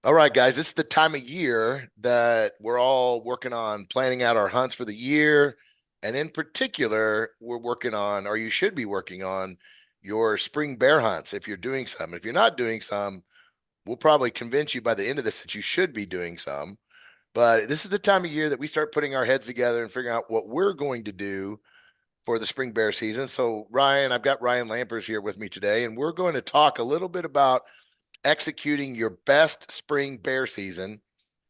All right, guys, this is the time of year that we're all working on planning out our hunts for the year. And in particular, we're working on, or you should be working on, your spring bear hunts if you're doing some. If you're not doing some, we'll probably convince you by the end of this that you should be doing some. But this is the time of year that we start putting our heads together and figuring out what we're going to do for the spring bear season. So, Ryan, I've got Ryan Lampers here with me today, and we're going to talk a little bit about executing your best spring bear season.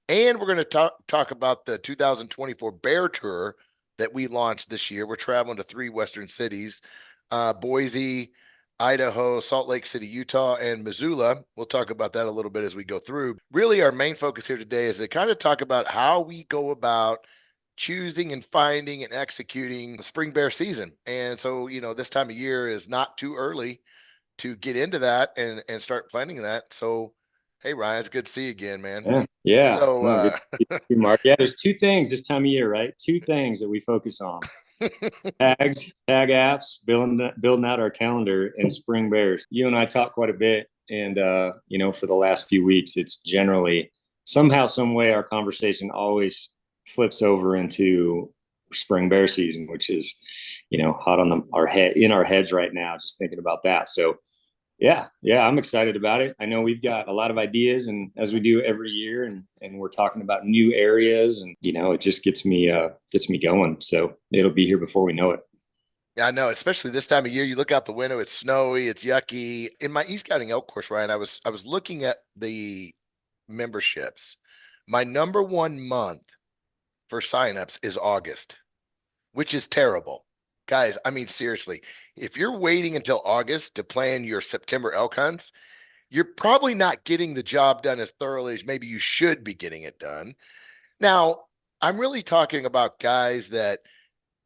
And we're going to talk about the 2024 Bear Tour that we launched this year. We're traveling to three Western cities, Boise, Idaho, Salt Lake City, Utah, and Missoula. We'll talk about that a little bit as we go through. Really, our main focus here today is to kind of talk about how we go about choosing and finding and executing spring bear season. And so, this time of year is not too early to get into that and start planning that. So, hey Ryan, it's good to see you again, man. Yeah. Yeah. So, No, good to see you, Mark. Yeah, there's two things this time of year, right? Two things that we focus on. Tags, tag apps, building out our calendar, and spring bears. You and I talk quite a bit, and for the last few weeks, it's generally somehow, some way, our conversation always flips over into spring bear season, which is, hot on our head in our heads right now, just thinking about that. So yeah, I'm excited about it. I know we've got a lot of ideas, and as we do every year, and we're talking about new areas, and it just gets me going. So it'll be here before we know it. yeah, I know, especially this time of year, you look out the window, it's snowy, it's yucky. In my East Scouting elk course, Ryan, I was looking at the memberships. My number one month for signups is August, which is terrible. Guys, I mean, seriously, if you're waiting until August to plan your September elk hunts, you're probably not getting the job done as thoroughly as maybe you should be getting it done. Now, I'm really talking about guys that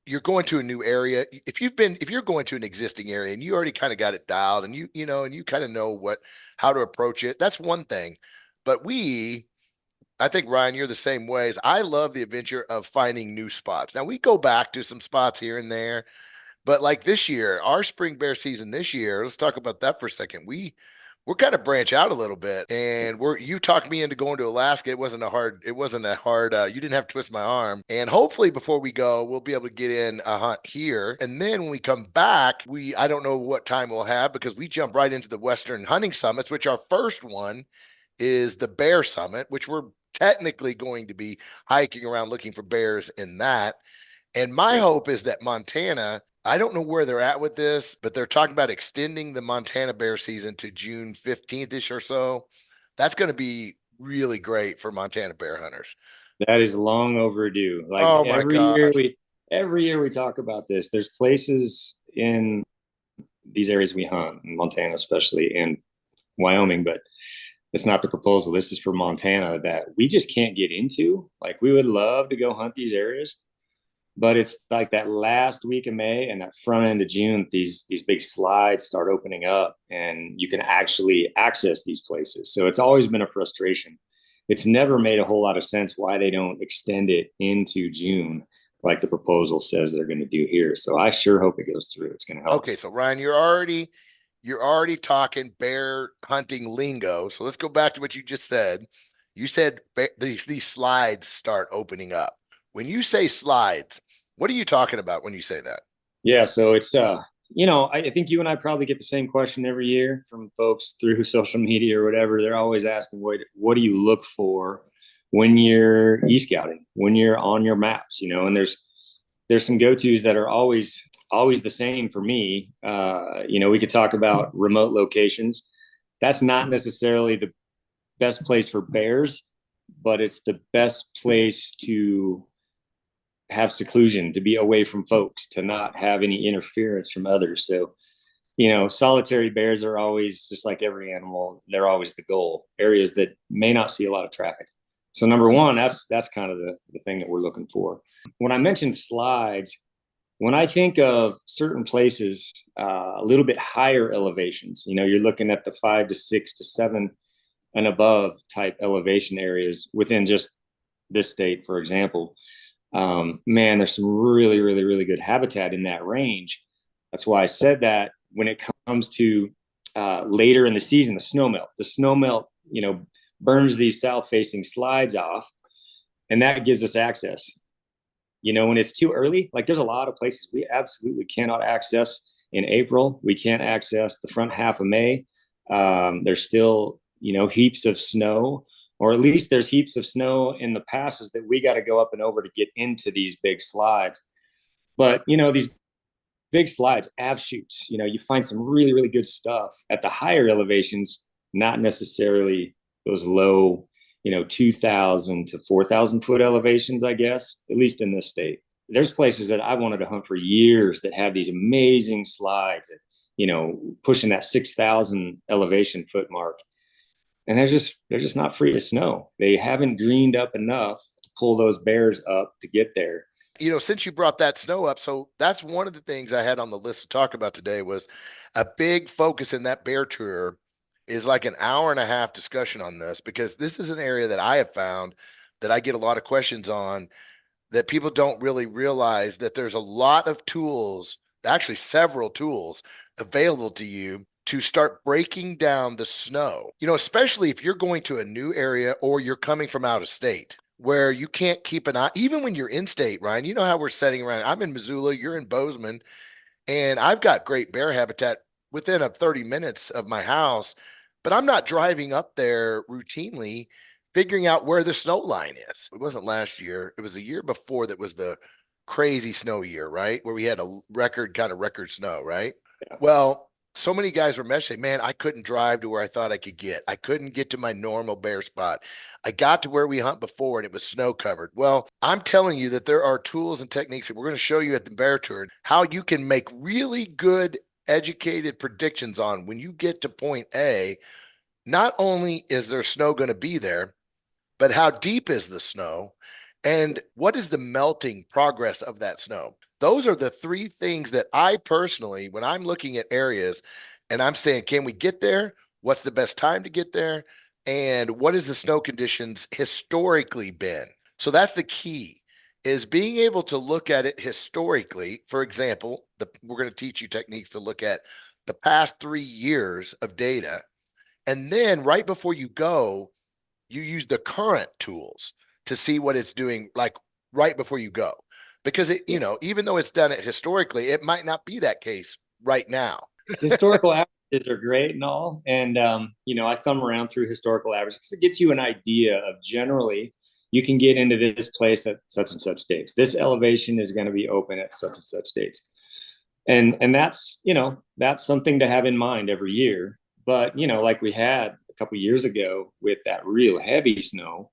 you're going to a new area. If you're going to an existing area and you already kind of got it dialed and and you kind of know how to approach it, that's one thing. But I think Ryan, you're the same ways. I love the adventure of finding new spots. Now we go back to some spots here and there, but like this year, our spring bear season this year, let's talk about that for a second. We're kind of branch out a little bit, and you talked me into going to Alaska. It wasn't a hard you didn't have to twist my arm. And hopefully before we go, we'll be able to get in a hunt here. And then when we come back, I don't know what time we'll have because we jump right into the Western hunting summits, which our first one is the Bear Summit, which we're technically going to be hiking around looking for bears in that. And my hope is that Montana, I don't know where they're at with this, but they're talking about extending the Montana bear season to June 15th ish or so. That's going to be really great for Montana bear hunters. That is long overdue. Like Oh my gosh. every year we talk about this. There's places in these areas we hunt, in Montana especially, and Wyoming, but it's not the proposal. This is for Montana that we just can't get into. Like we would love to go hunt these areas, but it's like that last week of May and that front end of June, these big slides start opening up and you can actually access these places. So it's always been a frustration. It's never made a whole lot of sense why they don't extend it into June like the proposal says they're going to do here. So I sure hope it goes through. It's going to help. Okay, so Ryan, you're already talking bear hunting lingo. So let's go back to what you just said. You said these slides start opening up. When you say slides, what are you talking about when you say that? Yeah, so I think you and I probably get the same question every year from folks through social media or whatever. They're always asking, what do you look for when you're e-scouting, when you're on your maps, and there's some go-tos that are always the same for me. We could talk about remote locations. That's not necessarily the best place for bears, but it's the best place to have seclusion, to be away from folks, to not have any interference from others. So, solitary bears are always, just like every animal, they're always the goal. Areas that may not see a lot of traffic. So number one, that's kind of the thing that we're looking for. When I mentioned slides, when I think of certain places, a little bit higher elevations, you're looking at the 5 to 6 to 7 and above type elevation areas within just this state, for example. Man, there's some really, really, really good habitat in that range. That's why I said that when it comes to later in the season, the snow melt, burns these south facing slides off, and that gives us access. When it's too early, like there's a lot of places we absolutely cannot access in April. We can't access the front half of May. There's still, heaps of snow, or at least there's heaps of snow in the passes that we got to go up and over to get into these big slides. But, these big slides, av shoots, you find some really, really good stuff at the higher elevations, not necessarily those low, 2,000 to 4,000 foot elevations, I guess, at least in this state. There's places that I wanted to hunt for years that have these amazing slides at, pushing that 6,000 elevation foot mark. And they're just not free of snow. They haven't greened up enough to pull those bears up to get there. Since you brought that snow up, so that's one of the things I had on the list to talk about today was a big focus in that bear tour is like an hour and a half discussion on this, because this is an area that I have found that I get a lot of questions on, that people don't really realize that there's a lot of tools, actually several tools available to you to start breaking down the snow, especially if you're going to a new area or you're coming from out of state where you can't keep an eye, even when you're in state, Ryan. You know how we're setting around. I'm in Missoula, you're in Bozeman, and I've got great bear habitat within a 30 minutes of my house, but I'm not driving up there routinely figuring out where the snow line is. It wasn't last year. It was the year before that was the crazy snow year, right? Where we had a record snow, right? Yeah. Well, so many guys were messaging, man, I couldn't drive to where I thought I could get. I couldn't get to my normal bear spot. I got to where we hunt before and it was snow covered. Well, I'm telling you that there are tools and techniques that we're going to show you at the bear tour, how you can make really good educated predictions on when you get to point A. Not only is there snow going to be there, but how deep is the snow and what is the melting progress of that snow? Those are the three things that I personally, when I'm looking at areas and I'm saying, can we get there? What's the best time to get there? And what is the snow conditions historically been? So that's the key, is being able to look at it historically. For example, we're going to teach you techniques to look at the past 3 years of data. And then right before you go, you use the current tools to see what it's doing, like right before you go, because even though it's done it historically, it might not be that case right now. Historical averages are great and all, and I thumb around through historical averages because it gets you an idea of generally you can get into this place at such and such dates. This elevation is going to be open at such and such dates, and that's something to have in mind every year. But like we had a couple years ago with that real heavy snow,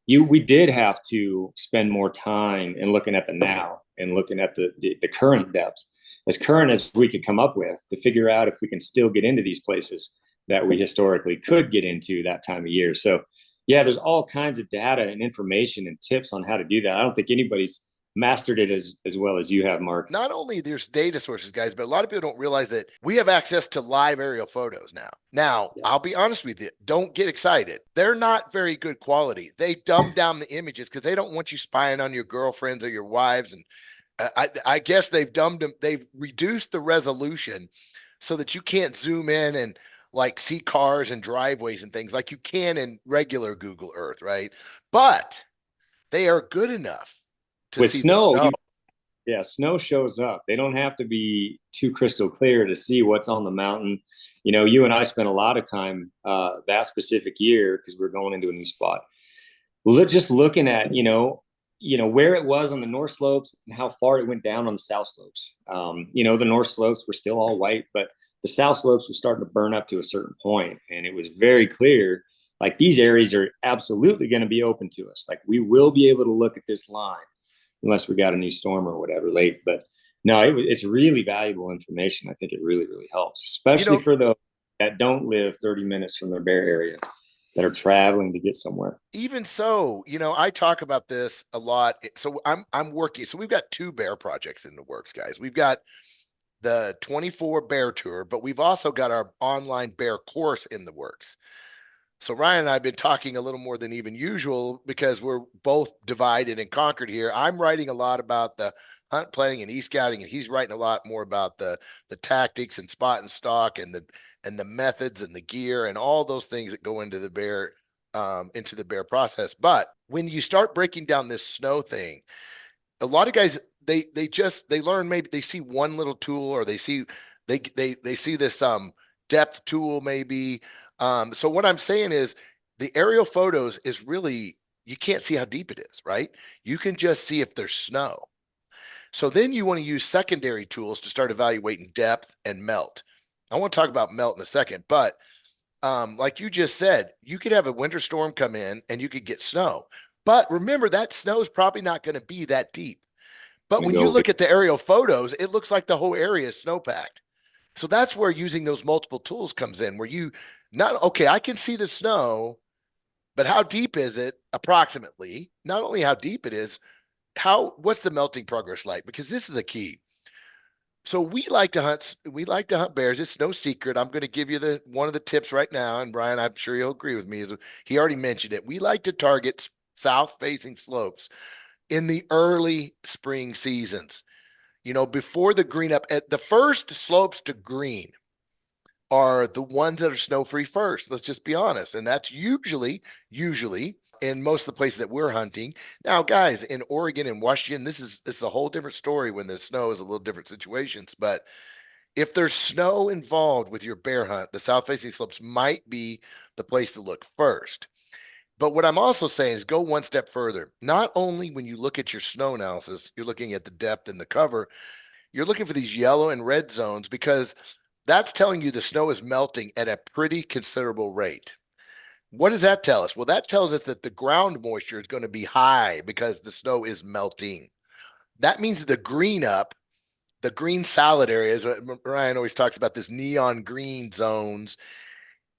we did have to spend more time in looking at the now and looking at the current depths, as current as we could come up with, to figure out if we can still get into these places that we historically could get into that time of year. So yeah, there's all kinds of data and information and tips on how to do that. I don't think anybody's mastered it as well as you have, Mark. Not only there's data sources, guys, but a lot of people don't realize that we have access to live aerial photos now. Now, Yeah. I'll be honest with you, don't get excited. They're not very good quality. They dumb down the images because they don't want you spying on your girlfriends or your wives. And I guess they've reduced the resolution so that you can't zoom in and like see cars and driveways and things like you can in regular Google Earth, right? But they are good enough to With see the snow, snow. yeah, snow shows up. They don't have to be too crystal clear to see what's on the mountain. You and I spent a lot of time that specific year because we're going into a new spot. Just looking at where it was on the north slopes and how far it went down on the south slopes. The north slopes were still all white, but the south slopes were starting to burn up to a certain point, and it was very clear. Like these areas are absolutely going to be open to us. Like we will be able to look at this line unless we got a new storm or whatever late. But no, it's really valuable information. I think it really, really helps, You especially know, for those that don't live 30 minutes from their bear area, that are traveling to get somewhere. even so, I talk about this a lot. So I'm working. So we've got two bear projects in the works, guys. We've got the 24 bear tour, but we've also got our online bear course in the works. So Ryan and I have been talking a little more than even usual because we're both divided and conquered here. I'm writing a lot about the hunt planning and e-scouting, and he's writing a lot more about the tactics and spot and stalk and the methods and the gear and all those things that go into the bear into the bear process. But when you start breaking down this snow thing, a lot of guys they learn, maybe they see one little tool, or they see this depth tool maybe. So what I'm saying is the aerial photos is really, you can't see how deep it is, right? You can just see if there's snow. So then you want to use secondary tools to start evaluating depth and melt. I want to talk about melt in a second, but like you just said, you could have a winter storm come in and you could get snow. But remember, that snow is probably not going to be that deep. But Gonna when you go. look at the aerial photos, it looks like the whole area is snowpacked. So that's where using those multiple tools comes in, where you not, okay, I can see the snow, but how deep is it approximately? Not only how deep it is, what's the melting progress like? Because this is a key. So we like to hunt bears. It's no secret. I'm going to give you the one of the tips right now, and Brian, I'm sure he'll agree with me. Is he already mentioned it? We like to target south facing slopes in the early spring seasons. Before the green up, at the first slopes to green are the ones that are snow free first. Let's just be honest. And that's usually in most of the places that we're hunting. Now, guys, in Oregon and Washington, this is a whole different story when the snow is a little different situations. But if there's snow involved with your bear hunt, the south facing slopes might be the place to look first. But what I'm also saying is go one step further. Not only when you look at your snow analysis, you're looking at the depth and the cover, you're looking for these yellow and red zones, because that's telling you the snow is melting at a pretty considerable rate. What does that tell us? Well, that tells us that the ground moisture is going to be high because the snow is melting. That means the green salad areas, Ryan always talks about this neon green zones,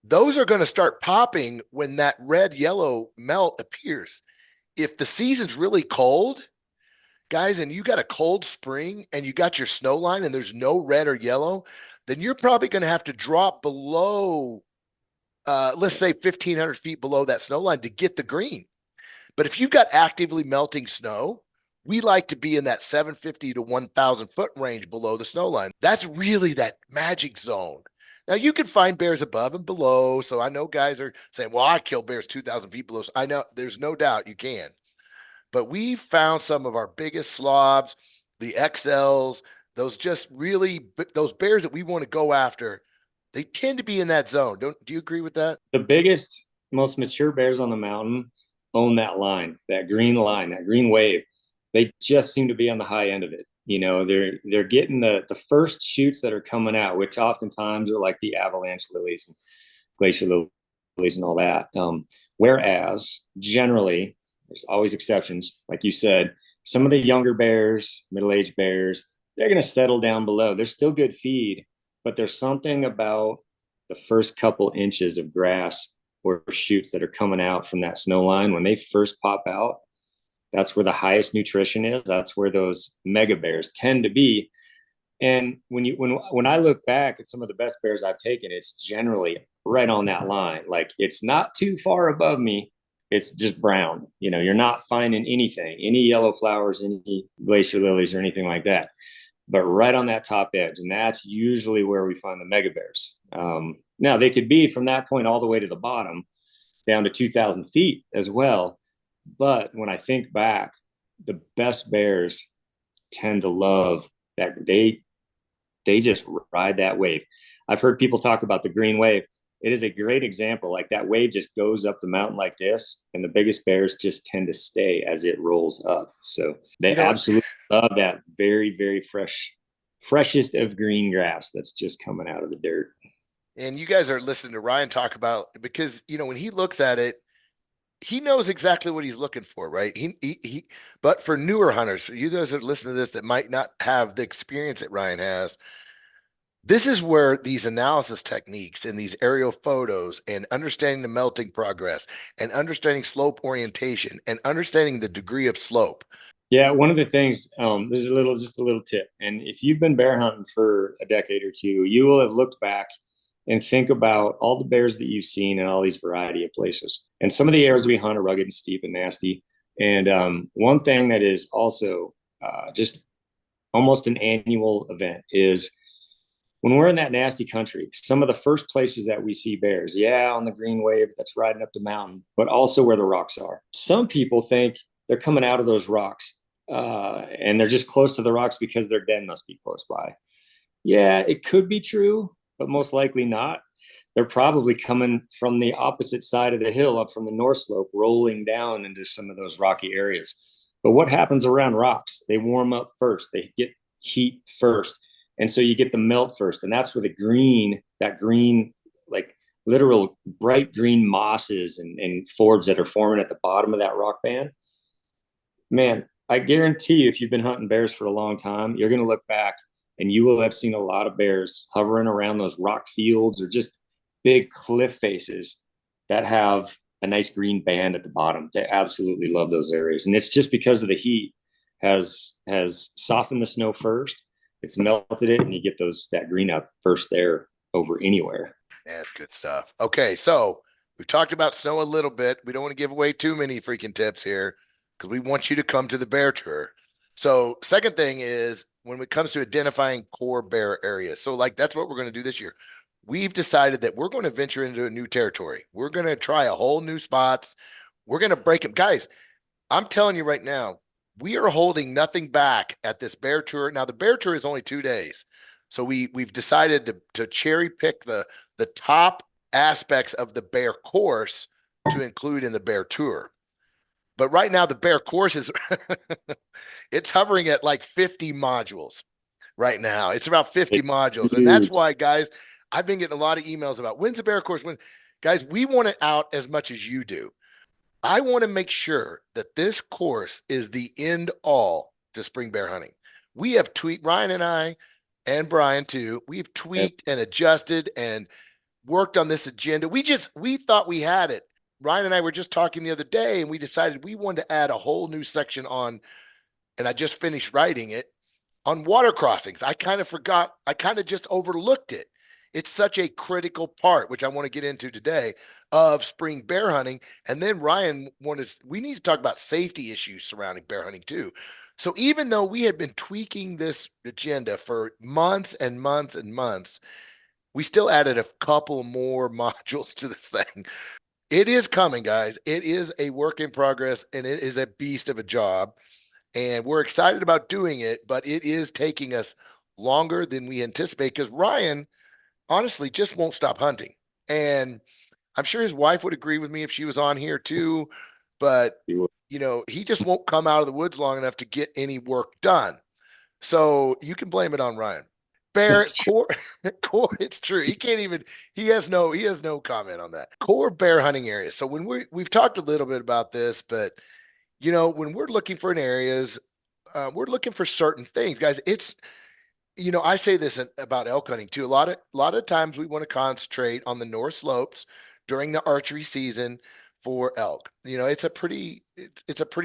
those are going to start popping when that red yellow melt appears. If the season's really cold, guys, and you got a cold spring and you got your snow line and there's no red or yellow, then you're probably going to have to drop below, let's say 1,500 feet below that snow line to get the green. But if you've got actively melting snow, we like to be in that 750 to 1,000 foot range below the snow line. That's really that magic zone. Now you can find bears above and below. So I know guys are saying, well, I kill bears 2,000 feet below. I know there's no doubt you can. But we found some of our biggest slobs, the XLs, those just really, those bears that we want to go after, they tend to be in that zone. Do you agree with that? The biggest, most mature bears on the mountain own that line, that green line, that green wave. They just seem to be on the high end of it. They're getting the first shoots that are coming out, which oftentimes are like the avalanche lilies and glacier lilies and all that. Whereas generally, there's always exceptions. Like you said, some of the younger bears, middle-aged bears, they're going to settle down below. They're still good feed, but there's something about the first couple inches of grass or shoots that are coming out from that snow line when they first pop out. That's where the highest nutrition is. That's where those mega bears tend to be. And when I look back at some of the best bears I've taken, it's generally right on that line. Like it's not too far above me. It's just brown. You're not finding anything, any yellow flowers, any glacier lilies or anything like that, but right on that top edge. And that's usually where we find the mega bears. Now they could be from that point all the way to the bottom down to 2,000 feet as well. But when I think back, the best bears tend to love that. They just ride that wave. I've heard people talk about the green wave. It is a great example. Like that wave just goes up the mountain like this, and the biggest bears just tend to stay as it rolls up. So they absolutely love that very, very freshest of green grass that's just coming out of the dirt. And you guys are listening to Ryan talk about, because when he looks at it, he knows exactly what he's looking for, right? But for newer hunters, for you guys that listen to this that might not have the experience that Ryan has, this is where these analysis techniques and these aerial photos and understanding the melting progress and understanding slope orientation and understanding the degree of slope. Yeah, one of the things, this is just a little tip. And if you've been bear hunting for a decade or two, you will have looked back and think about all the bears that you've seen in all these variety of places. And some of the areas we hunt are rugged and steep and nasty. And one thing that is also just almost an annual event is when we're in that nasty country, some of the first places that we see bears, yeah, on the green wave that's riding up the mountain, but also where the rocks are. Some people think they're coming out of those rocks, and they're just close to the rocks because their den must be close by. Yeah, it could be true, but most likely not. They're probably coming from the opposite side of the hill, up from the north slope, rolling down into some of those rocky areas. But what happens around rocks? They warm up first, they get heat first. And so you get the melt first. And that's where that green, like literal bright green mosses and forbs that are forming at the bottom of that rock band. Man, I guarantee you, if you've been hunting bears for a long time, you're going to look back and you will have seen a lot of bears hovering around those rock fields or just big cliff faces that have a nice green band at the bottom. They absolutely love those areas. And it's just because of the heat has softened the snow first. It's melted it, and you get that green up first there over anywhere. Yeah, that's good stuff. Okay, so we've talked about snow a little bit. We don't want to give away too many freaking tips here because we want you to come to the bear tour. So, second thing is when it comes to identifying core bear areas. So, like that's what we're going to do this year. We've decided that we're going to venture into a new territory. We're going to try a whole new spots. We're going to break them, guys. I'm telling you right now, we are holding nothing back at this bear tour. Now, the bear tour is only 2 days. So we've decided to cherry pick the top aspects of the bear course to include in the bear tour. But right now the bear course is it's hovering at like 50 modules right now. It's about 50 It's modules. And that's huge. why, guys, I've been getting a lot of emails about when's the bear course? When guys, we want it out as much as you do. I want to make sure that this course is the end all to spring bear hunting. We have tweaked, Ryan and I, and Brian too. We've tweaked and adjusted and worked on this agenda. We thought we had it. Ryan and I were just talking the other day, and we decided we wanted to add a whole new section on, and I just finished writing it on water crossings. I kind of forgot, I kind of just overlooked it. It's such a critical part, which I want to get into today, of spring bear hunting. And then Ryan wanted, we need to talk about safety issues surrounding bear hunting too. So even though we had been tweaking this agenda for months and months and months, we still added a couple more modules to this thing. It is coming, guys. It is a work in progress and it is a beast of a job. And we're excited about doing it, but it is taking us longer than we anticipate because Ryan honestly just won't stop hunting. And I'm sure his wife would agree with me if she was on here too, but he just won't come out of the woods long enough to get any work done. So you can blame it on Ryan. Bear It's true. core core, it's true. He has no comment on that. Core bear hunting areas. So when we've talked a little bit about this, but when we're looking for an areas, we're looking for certain things, guys. I say this about elk hunting too. A lot of times we want to concentrate on the north slopes during the archery season for elk. It's a pretty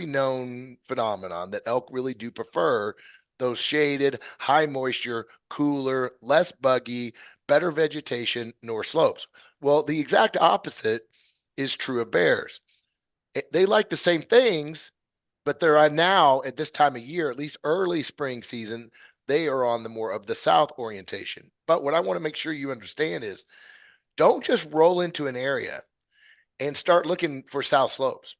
known phenomenon that elk really do prefer those shaded, high moisture, cooler, less buggy, better vegetation north slopes. Well, the exact opposite is true of bears. They like the same things, but they're on now at this time of year, at least early spring season, they are on the more of the south orientation. But what I want to make sure you understand is don't just roll into an area and start looking for south slopes.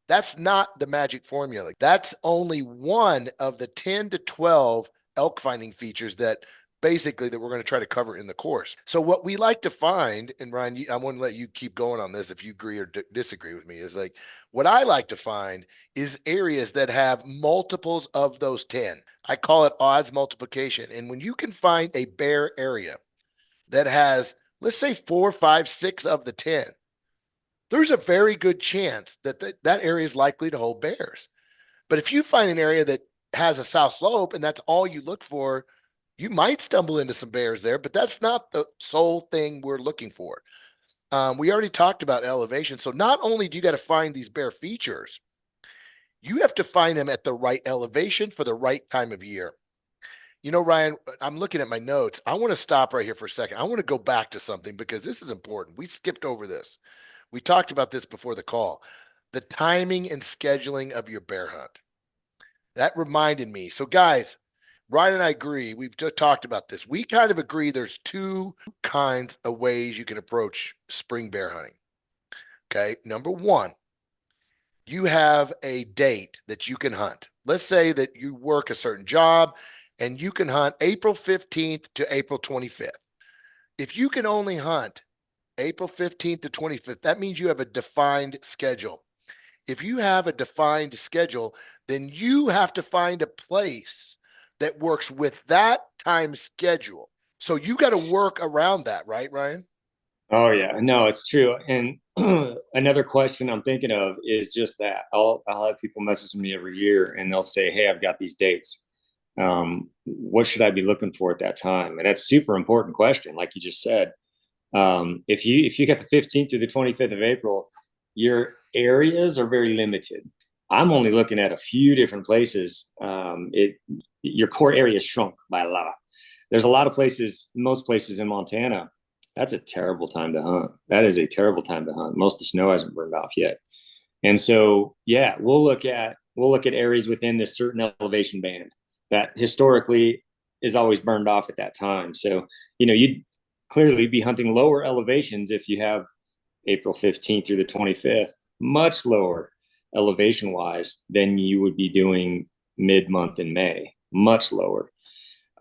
That's not the magic formula. That's only one of the 10 to 12 elk finding features that we're going to try to cover in the course. So what we like to find, and Ryan, I want to let you keep going on this if you agree or disagree with me, is like what I like to find is areas that have multiples of those 10. I call it odds multiplication. And when you can find a bear area that has, let's say, 4, 5, 6 of the 10, there's a very good chance that that area is likely to hold bears. But if you find an area that has a south slope and that's all you look for, you might stumble into some bears there, but that's not the sole thing we're looking for. We already talked about elevation. So not only do you got to find these bear features, you have to find them at the right elevation for the right time of year. Ryan, I'm looking at my notes. I want to stop right here for a second. I want to go back to something because this is important. We skipped over this. We talked about this before the call. The timing and scheduling of your bear hunt. That reminded me. So, guys, Ryan and I agree. We've just talked about this. We kind of agree there's two kinds of ways you can approach spring bear hunting. Okay. Number one, you have a date that you can hunt. Let's say that you work a certain job and you can hunt April 15th to April 25th. If you can only hunt April 15th to 25th, that means you have a defined schedule. If you have a defined schedule, then you have to find a place that works with that time schedule. So you got to work around that, right, Ryan? Oh yeah, no, it's true. And another question I'm thinking of is just that I'll have people message me every year and they'll say, "Hey, I've got these dates. What should I be looking for at that time?" And that's a super important question, like you just said. If you got the 15th through the 25th of April, your areas are very limited. I'm only looking at a few different places. It Your core area is shrunk by a lot. There's a lot of places, most places in Montana. That's a terrible time to hunt. That is a terrible time to hunt. Most of the snow hasn't burned off yet. And so, yeah, we'll look at areas within this certain elevation band that historically is always burned off at that time. So, you'd clearly be hunting lower elevations if you have April 15th through the 25th, much lower elevation wise than you would be doing mid month in May, much lower.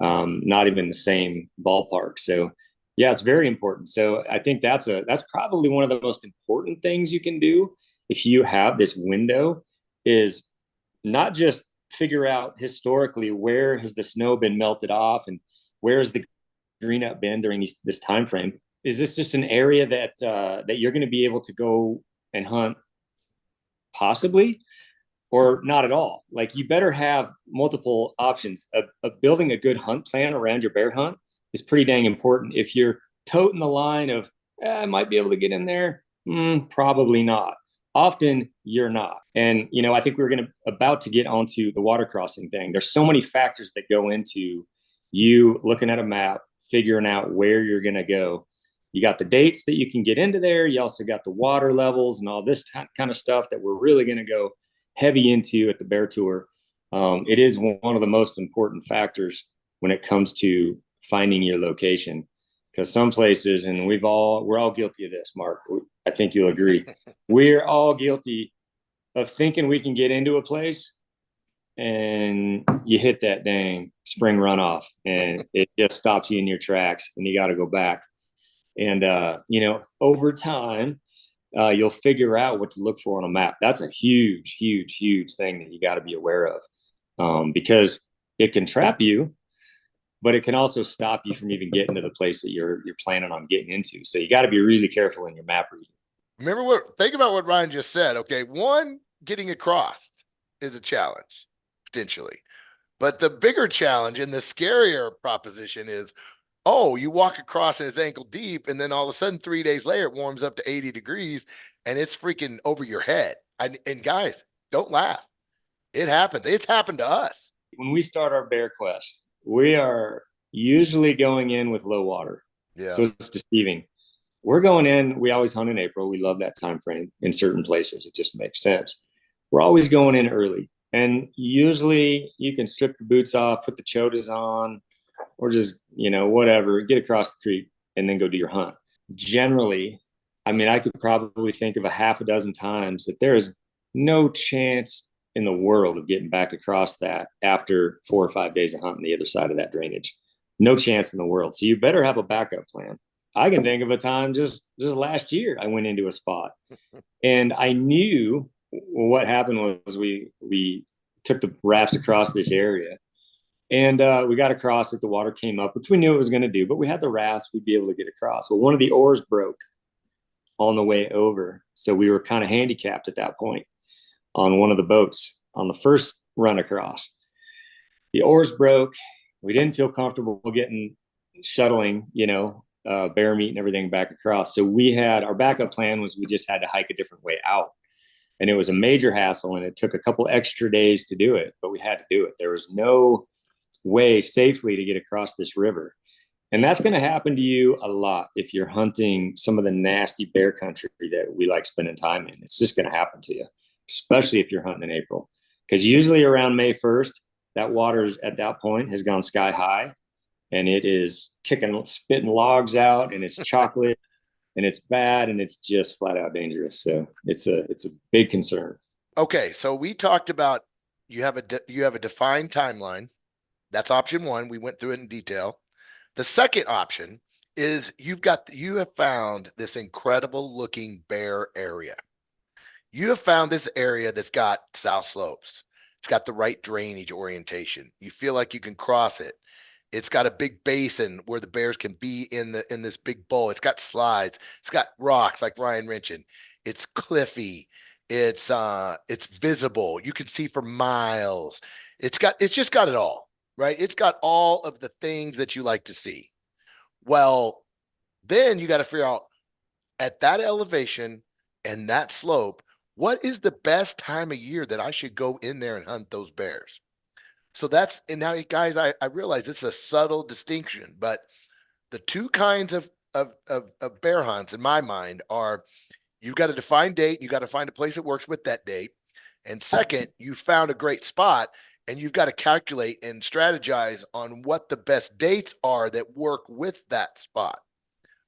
Not even the same ballpark. So, yeah, it's very important. So I think that's probably one of the most important things you can do if you have this window is not just figure out historically where has the snow been melted off and where's the green up been during this time frame. Is this just an area that you're going to be able to go and hunt possibly or not at all? Like you better have multiple options. Building a good hunt plan around your bear hunt is pretty dang important. If you're toting the line of I might be able to get in there, probably not. Often you're not. And I think we're about to get onto the water crossing thing. There's so many factors that go into you looking at a map, figuring out where you're going to go. You got the dates that you can get into there. You also got the water levels and all this kind of stuff that we're really going to go heavy into at the Bear Tour. It is one of the most important factors when it comes to finding your location, because some places, and we're all guilty of this, Mark. I think you'll agree. We're all guilty of thinking we can get into a place and you hit that dang spring runoff and it just stops you in your tracks and you got to go back. And, over time, you'll figure out what to look for on a map. That's a huge, huge, huge thing that you got to be aware of, because it can trap you, but it can also stop you from even getting to the place that you're planning on getting into. So you got to be really careful in your map reading. Think about what Ryan just said. Okay. One, getting across is a challenge potentially. But the bigger challenge and the scarier proposition is, oh, you walk across and it's ankle deep, and then all of a sudden 3 days later it warms up to 80 degrees and it's freaking over your head. And guys, don't laugh. It happens. It's happened to us. When we start our bear quest, we are usually going in with low water. Yeah. So it's deceiving. We're going in, we always hunt in April. We love that time frame in certain places. It just makes sense. We're always going in early. And usually you can strip the boots off, put the chodas on, or just, whatever, get across the creek and then go do your hunt. Generally, I mean, I could probably think of a half a dozen times that there is no chance in the world of getting back across that after 4 or 5 days of hunting the other side of that drainage. No chance in the world. So you better have a backup plan. I can think of a time just last year I went into a spot and I knew what happened was we took the rafts across this area and we got across it. The water came up, which we knew it was going to do, but we had the rafts. We'd be able to get across. Well, one of the oars broke on the way over. So we were kind of handicapped at that point on one of the boats on the first run across. The oars broke. We didn't feel comfortable shuttling, bear meat and everything back across. So our backup plan was we just had to hike a different way out. And it was a major hassle and it took a couple extra days to do it, but we had to do it. There was no way safely to get across this river. And that's going to happen to you a lot if you're hunting some of the nasty bear country that we like spending time in. It's just going to happen to you, especially if you're hunting in April. Because usually around May 1st, that water at that point has gone sky high, and it is kicking, spitting logs out, and it's chocolate, and it's bad, and it's just flat out dangerous. So it's a big concern. Okay, so we talked about you have a defined timeline. That's option one. We went through it in detail. The second option is you have found this incredible looking bear area. You have found this area that's got south slopes. It's got the right drainage orientation. You feel like you can cross it. It's got a big basin where the bears can be in this big bowl. It's got slides. It's got rocks like Ryan mentioned. It's cliffy. It's visible. You can see for miles. It's just got it all, right? It's got all of the things that you like to see. Well, then you got to figure out at that elevation and that slope, what is the best time of year that I should go in there and hunt those bears? So that's, and now guys, I realize it's a subtle distinction, but the two kinds of bear hunts in my mind are you've got a defined date, you got to find a place that works with that date. And second, you found a great spot and you've got to calculate and strategize on what the best dates are that work with that spot.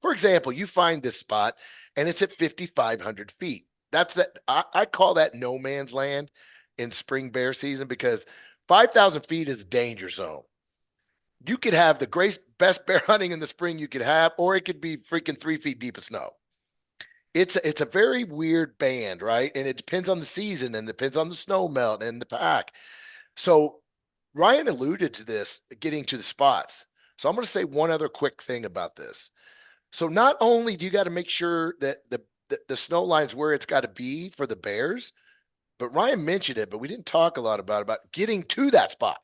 For example, you find this spot and it's at 5,500 feet. That's that. I call that no man's land in spring bear season because 5,000 feet is danger zone. You could have the great best bear hunting in the spring you could have, or it could be freaking 3 feet deep of snow. It's a very weird band, right? And it depends on the season and depends on the snow melt and the pack. So Ryan alluded to this, getting to the spots. So I'm going to say one other quick thing about this. So not only do you got to make sure that the snow line's where it's got to be for the bears, but Ryan mentioned it, but we didn't talk a lot about getting to that spot.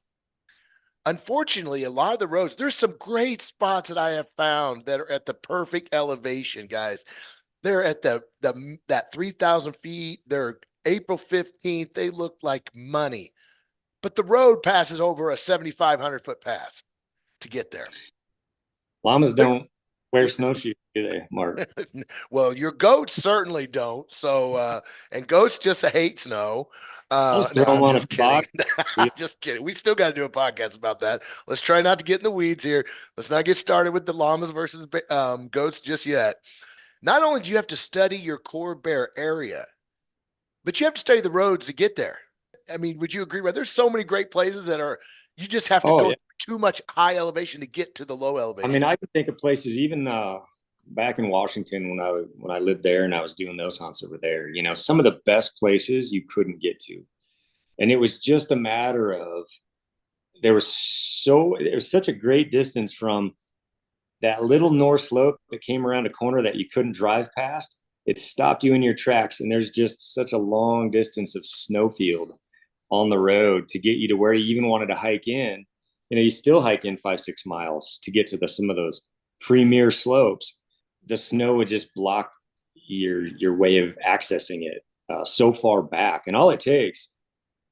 Unfortunately, a lot of the roads, there's some great spots that I have found that are at the perfect elevation, guys. They're at the that 3,000 feet. They're April 15th. They look like money, but the road passes over a 7,500 foot pass to get there. Llamas There, don't wear snowshoes, do they, Mark? well, your goats certainly don't. So, and goats just hate snow. I'll just No, throw them I'm on a just kidding. toboggan. I'm just kidding. We still got to do a podcast about that. Let's try not to get in the weeds here. Let's not get started with the llamas versus goats just yet. Not only do you have to study your core bear area, but you have to study the roads to get there. I mean, would you agree? Right? There's so many great places that are, you just have to Oh go yeah. too much high elevation to get to the low I elevation. mean, I can think of places even back in Washington when I lived there and I was doing those hunts over there. You know, some of the best places you couldn't get to, and it was just a matter of it was such a great distance from that little north slope that came around a corner that you couldn't drive past. It stopped you in your tracks, and there's just such a long distance of snowfield on the road to get you to where you even wanted to hike in. You know, you still hike in 5 6 miles to get to some of those premier slopes. The snow would just block your way of accessing it so far back, and all it takes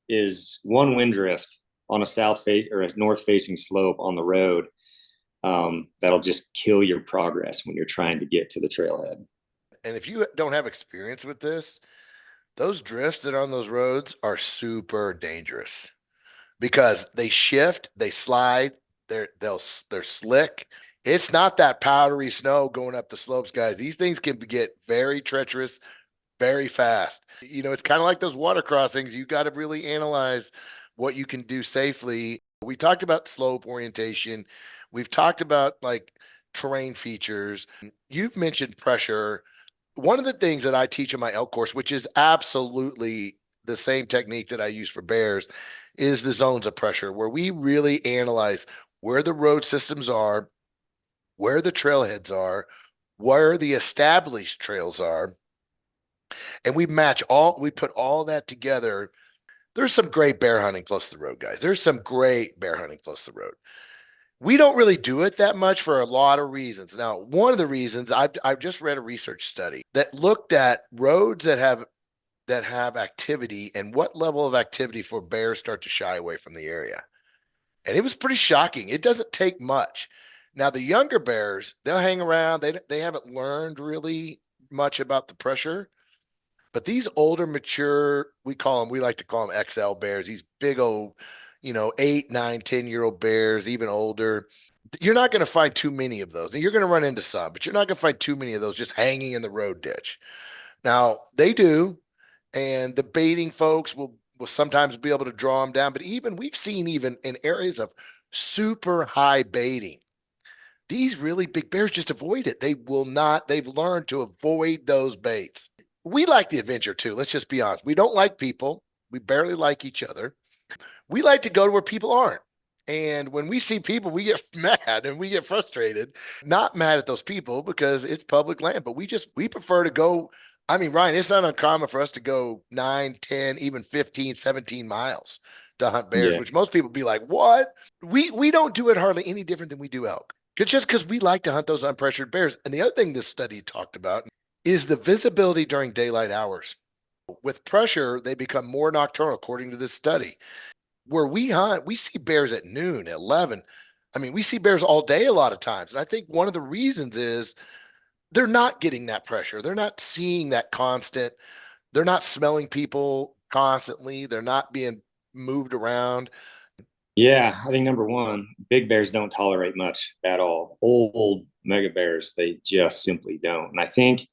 is one wind drift on a south face or a north facing slope on the road, that'll just kill your progress when you're trying to get to the trailhead. And if you don't have experience with this, those drifts that are on those roads are super dangerous because they shift, they slide, they're slick. It's not that powdery snow going up the slopes, guys. These things can get very treacherous very fast. You know, it's kind of like those water crossings. You got to really analyze what you can do safely. We talked about slope orientation. We've talked about like terrain features. You've mentioned pressure. One of the things that I teach in my elk course, which is absolutely the same technique that I use for bears, is the zones of pressure, where we really analyze where the road systems are, where the trailheads are, where the established trails are, and we put all that together. There's some great bear hunting close to the road, guys. There's some great bear hunting close to the road. We don't really do it that much for a lot of reasons. Now, one of the reasons I've just read a research study that looked at roads that have activity and what level of activity for bears start to shy away from the area. And it was pretty shocking. It doesn't take much. Now, the younger bears, they'll hang around. They haven't learned really much about the pressure. But these older, mature, we like to call them XL bears, these big old, 8, 9, 10-year-old bears, even older. You're not going to find too many of those. And you're going to run into some, but you're not going to find too many of those just hanging in the road ditch. Now, they do, and the baiting folks will sometimes be able to draw them down, but even we've seen even in areas of super high baiting, these really big bears just avoid it. They will not, they've learned to avoid those baits. We like the adventure too. Let's just be honest. We don't like people. We barely like each other. We like to go to where people aren't. And when we see people, we get mad and we get frustrated. Not mad at those people because it's public land, but we prefer to go. I mean, Ryan, it's not uncommon for us to go 9, 10, even 15, 17 miles to hunt bears, Yeah. which most people be like, what? We don't do it hardly any different than we do elk. Just because we like to hunt those unpressured bears. And the other thing this study talked about is the visibility during daylight hours. With pressure, they become more nocturnal, according to this study. Where we hunt, we see bears at noon, at 11. I mean, we see bears all day a lot of times. And I think one of the reasons is they're not getting that pressure. They're not seeing that constant. They're not smelling people constantly. They're not being moved around. Yeah, I think number one, big bears don't tolerate much at all. Old mega bears, they just simply don't. And I think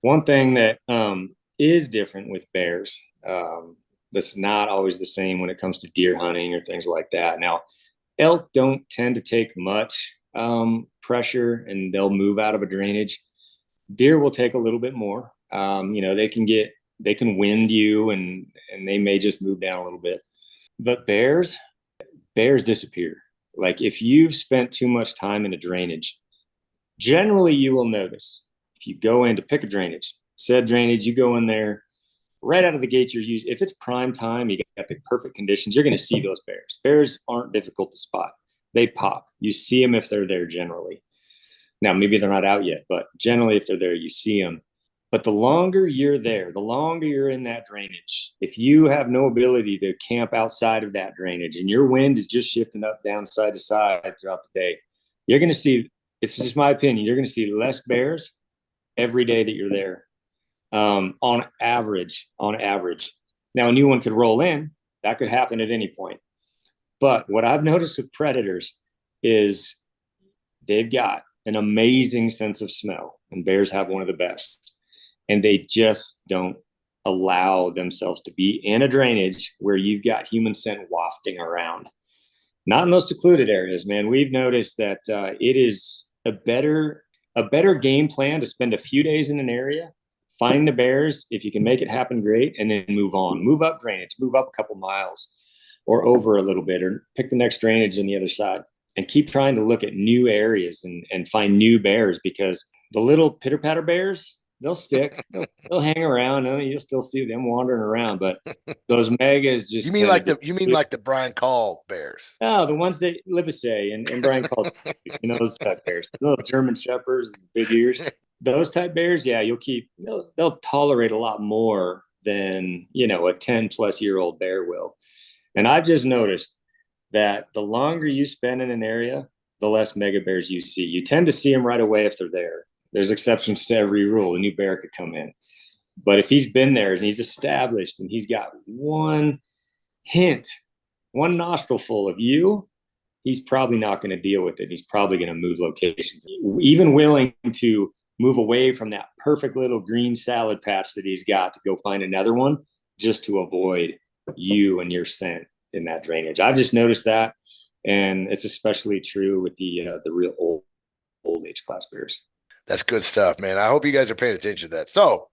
one thing that is different with bears, that's not always the same when it comes to deer hunting or things like that. Now, elk don't tend to take much pressure and they'll move out of a drainage. Deer will take a little bit more. They can wind you and they may just move down a little bit. But bears disappear. Like if you've spent too much time in a drainage, generally you will notice if you go in to pick a drainage, said drainage, you go in there right out of the gates. You're used if it's prime time, you got the perfect conditions. You're going to see those bears. Bears aren't difficult to spot. They pop. You see them if they're there generally. Now maybe they're not out yet, but generally if they're there, you see them. But the longer you're there, the longer you're in that drainage, if you have no ability to camp outside of that drainage and your wind is just shifting up, down, side to side throughout the day, you're going to see, it's just my opinion, you're going to see less bears every day that you're there. On average, on average. Now, a new one could roll in. That could happen at any point. But what I've noticed with predators is they've got an amazing sense of smell, and bears have one of the best. And they just don't allow themselves to be in a drainage where you've got human scent wafting around. Not in those secluded areas, man. We've noticed that it is a better game plan to spend a few days in an area, find the bears. If you can make it happen, great, and then move on. Move up drainage, move up a couple miles or over a little bit, or pick the next drainage on the other side. And keep trying to look at new areas and find new bears because the little pitter patter bears, they'll stick, they'll hang around, and you'll still see them wandering around. But those megas You just mean tend to like just, the Brian Call bears? oh, the ones that Livesey and Brian called, those type bears, the little German shepherds, big ears, those type bears. Yeah, they'll tolerate a lot more than a 10-plus-year-old bear will. And I've just noticed that the longer you spend in an area, the less mega bears you see. You tend to see them right away if they're there. There's exceptions to every rule. A new bear could come in. But if he's been there and he's established and he's got one hint, one nostril full of you, he's probably not going to deal with it. He's probably going to move locations. Even willing to move away from that perfect little green salad patch that he's got to go find another one just to avoid you and your scent in that drainage. I've just noticed that, and it's especially true with the real old age class bears. That's good stuff, man. I hope you guys are paying attention to that. So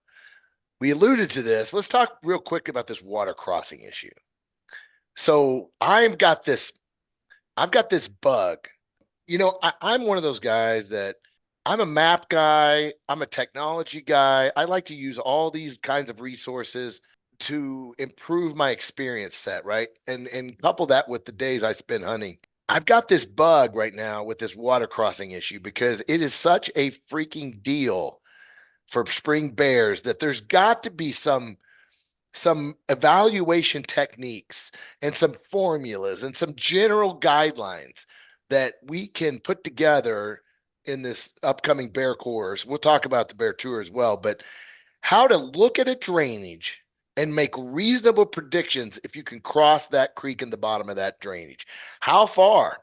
we alluded to this. Let's talk real quick about this water crossing issue. So I've got this bug. I'm one of those guys that I'm a map guy. I'm a technology guy. I like to use all these kinds of resources to improve my experience set, right? And couple that with the days I spend hunting. I've got this bug right now with this water crossing issue because it is such a freaking deal for spring bears that there's got to be some evaluation techniques and some formulas and some general guidelines that we can put together in this upcoming bear course. We'll talk about the bear tour as well, but how to look at a drainage and make reasonable predictions if you can cross that creek in the bottom of that drainage. How far?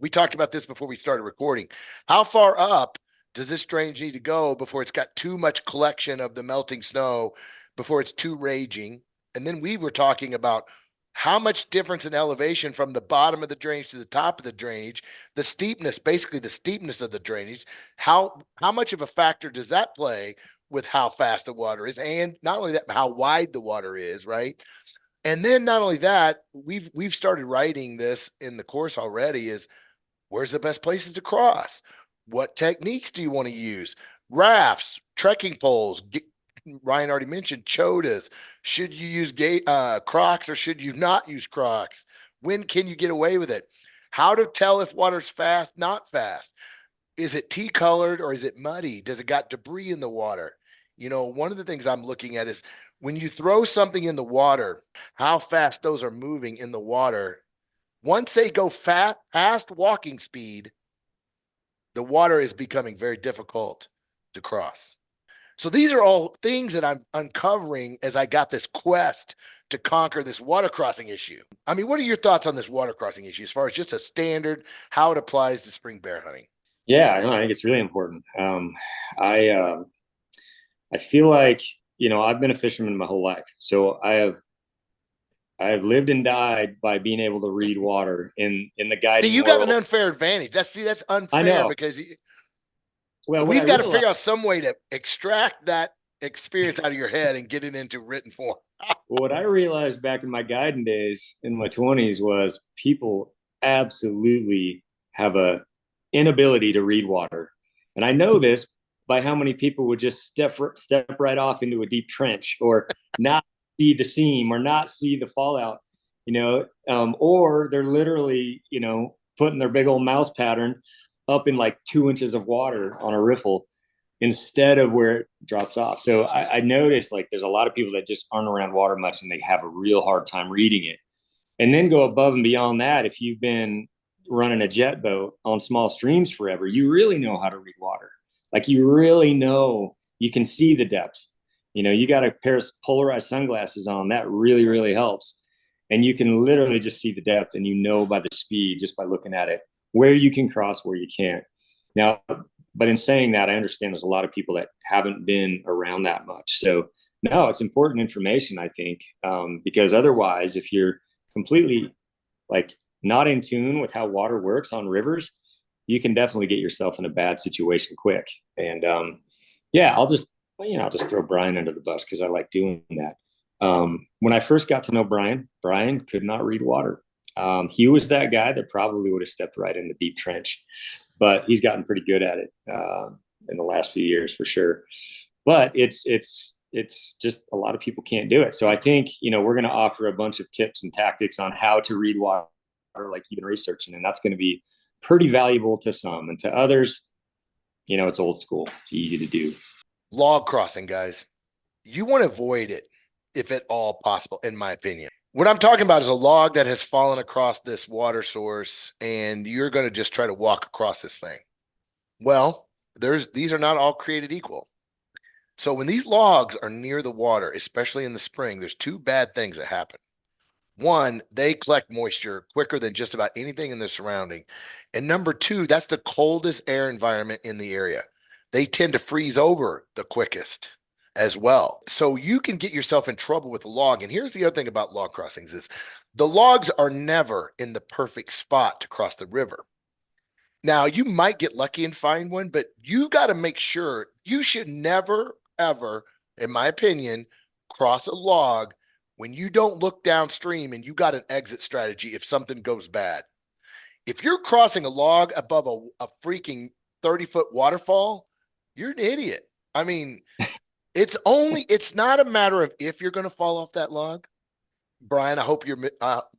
We talked about this before we started recording. How far up does this drainage need to go before it's got too much collection of the melting snow, before it's too raging? And then we were talking about how much difference in elevation from the bottom of the drainage to the top of the drainage, the steepness, basically the steepness of the drainage. How much of a factor does that play with how fast the water is, and not only that, how wide the water is, right? And then not only that, we've started writing this in the course already, is where's the best places to cross? What techniques do you want to use? Rafts, trekking poles. Ryan already mentioned chodas. Should you use Crocs or should you not use Crocs? When can you get away with it? How to tell if water's fast, not fast. Is it tea colored or is it muddy? Does it got debris in the water? One of the things I'm looking at is when you throw something in the water, how fast those are moving in the water. Once they go fast walking speed, the water is becoming very difficult to cross. So these are all things that I'm uncovering as I got this quest to conquer this water crossing issue. I mean, what are your thoughts on this water crossing issue as far as just a standard, how it applies to spring bear hunting? Yeah, I think it's really important. I I feel like I've been a fisherman my whole life, so I have lived and died by being able to read water in the See, guiding you got an world. unfair advantage. That's I unfair know. because Well, what I we've got to realized, figure out some way to extract that experience out of your head and get it into written form. what I realized back in my guiding days in my 20s was people absolutely have a inability to read water, and I know this by how many people would just step right off into a deep trench or not see the seam or not see the fallout, or they're literally putting their big old mouse pattern up in like 2 inches of water on a riffle instead of where it drops off. So I noticed like there's a lot of people that just aren't around water much and they have a real hard time reading it. And then go above and beyond that. If you've been running a jet boat on small streams forever, you really know how to read water. Like you really know you can see the depths. You got a pair of polarized sunglasses on. That really, really helps. And you can literally just see the depth and by the speed just by looking at it where you can cross, where you can't. Now, but in saying that, I understand there's a lot of people that haven't been around that much. So no, it's important information, I think, because otherwise, if you're completely like not in tune with how water works on rivers, you can definitely get yourself in a bad situation quick. And yeah, I'll just throw Brian under the bus because I like doing that. When I first got to know Brian could not read water. He was that guy that probably would have stepped right in the deep trench, but he's gotten pretty good at it in the last few years for sure. But it's just a lot of people can't do it. So I think we're going to offer a bunch of tips and tactics on how to read water, like you've been researching, and that's going to be pretty valuable to some, and to others, it's old school. It's easy to do. Log crossing, guys. You want to avoid it if at all possible, in my opinion. What I'm talking about is a log that has fallen across this water source, and you're going to just try to walk across this thing. Well, these are not all created equal. So when these logs are near the water, especially in the spring, there's two bad things that happen. One, they collect moisture quicker than just about anything in their surrounding. And number two, that's the coldest air environment in the area. They tend to freeze over the quickest as well. So you can get yourself in trouble with a log. And here's the other thing about log crossings is the logs are never in the perfect spot to cross the river. Now, you might get lucky and find one, but you got to make sure you should never, ever, in my opinion, cross a log when you don't look downstream and you got an exit strategy if something goes bad. If you're crossing a log above a freaking 30-foot waterfall, you're an idiot. I mean, it's not a matter of if you're going to fall off that log. Brian, I hope